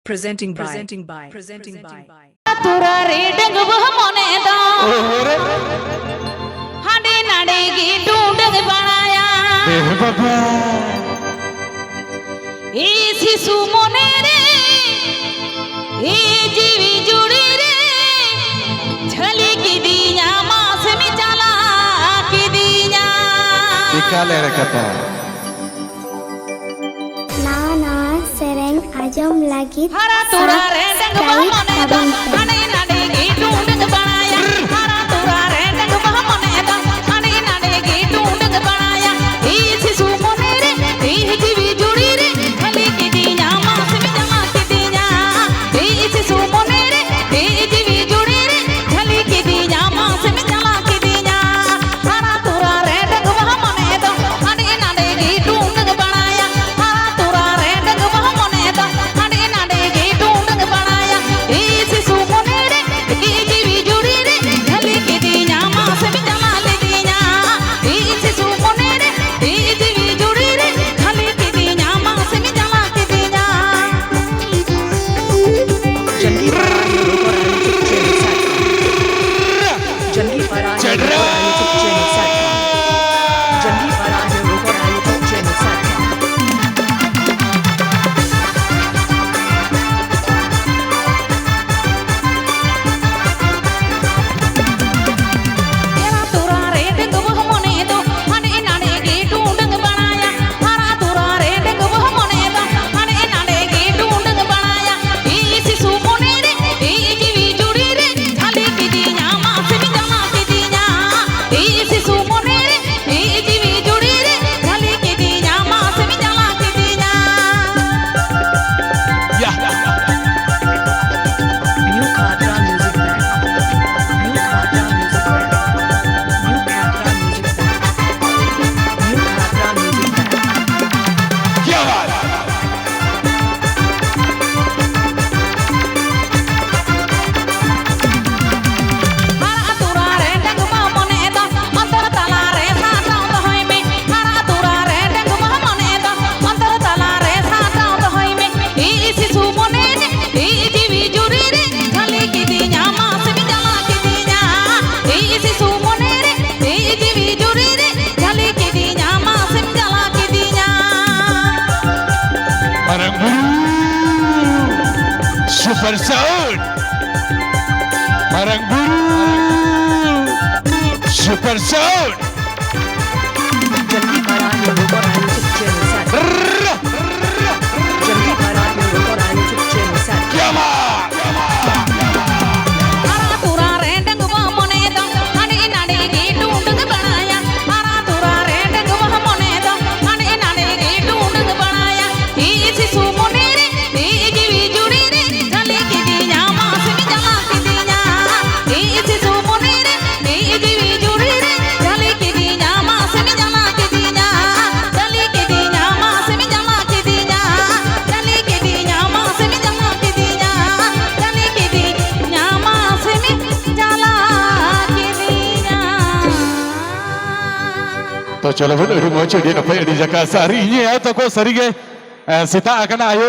Presenting by. तुरा रे डंग वह मोने दा हाडे नाडे की ढूंढ बनाया ए शिशु मोने रे ए जीवी जुड़ी रे झली की दिया मास में चला की दिया निकाले रखता Nana sereng ajam lagi हरा तुरा रे डंग वह मोने दा हाडे नाडे की ढूंढ बनाया हरा तुरा रे डंग वह मोने दा हाडे नाडे की ढूंढ बनाया ए शिशु मोने रे ए जीवी जुड़ी रे झली की दिया मास में चला की दिया ए शिशु मोने रे ए जीवी जुड़ी रे झली की दिया मास में चला की दिया हरा तुरा रे डंग वह मोने दा हाडे नाडे की ढूंढ बनाया हरा तुरा रे डंग वह मोने दा हाडे नाडे की ढूंढ बनाया ए शिशु मोने रे ए जीवी जुड़ी रे झली की दिया मास में चला ले दिया ए शिशु मोने रे ए जीवी जुड़ी रे झली की दिया मास में चला की दिया Janggi Farah YouTube channel Satcom. Janggi Farah YouTube channel Satcom. हरा तुरा रे डंग वह मोने दो हाडे नाडे की ढूंढ बनाया हरा तुरा रे डंग वह मोने दो हाडे नाडे की ढूंढ बनाया ए शिशु मोने रे ए जीवी जुड़ी रे झली की दिया मास में चला की दिया ए शिशु मोने रे ए जीवी जुड़ी रे झली की दिया मास में चला की दिया New Khadra Music Band. New Khadra Music Band. New Khadra Music Band. New Khadra Music Band. क्या बात हरा तुरा रे डंग वह मोने दा अंतर तला रे साटाव द होई में हरा तुरा रे डंग वह मोने दा अंतर तला रे साटाव द होई में ए शिशु मोने रे ए जीवी जुड़ी रे झली की दिया मास में चला की दिया ए शिशु मोने रे ए जीवी जुड़ी रे झली की दिया मास में चला की दिया Maranguru Super Sound Maranguru Super Sound Janggi Farah YouTube channel Satcom. Janggi Farah YouTube channel Satcom. क्या बात हरा तुरा रे डंग वह मोने दा हाडे नाडे की ढूंढ बनाया हरा तुरा रे डंग वह मोने दा हाडे नाडे की ढूंढ बनाया ए शिशु मोने रे ए जीवी जुड़ी रे झली की दिया मास में चला की दिया ए शिशु मोने रे ए जीवी जुड़ी रे झली की दिया मास में चला की दिया झली की दिया मास में चला की दिया झली की दिया मास में चला की दिया झली की दिया मास में चला की दिया तो चलो pun rumah cuci apa yang di Jakarta hari ini atau kau sering sita akan ayo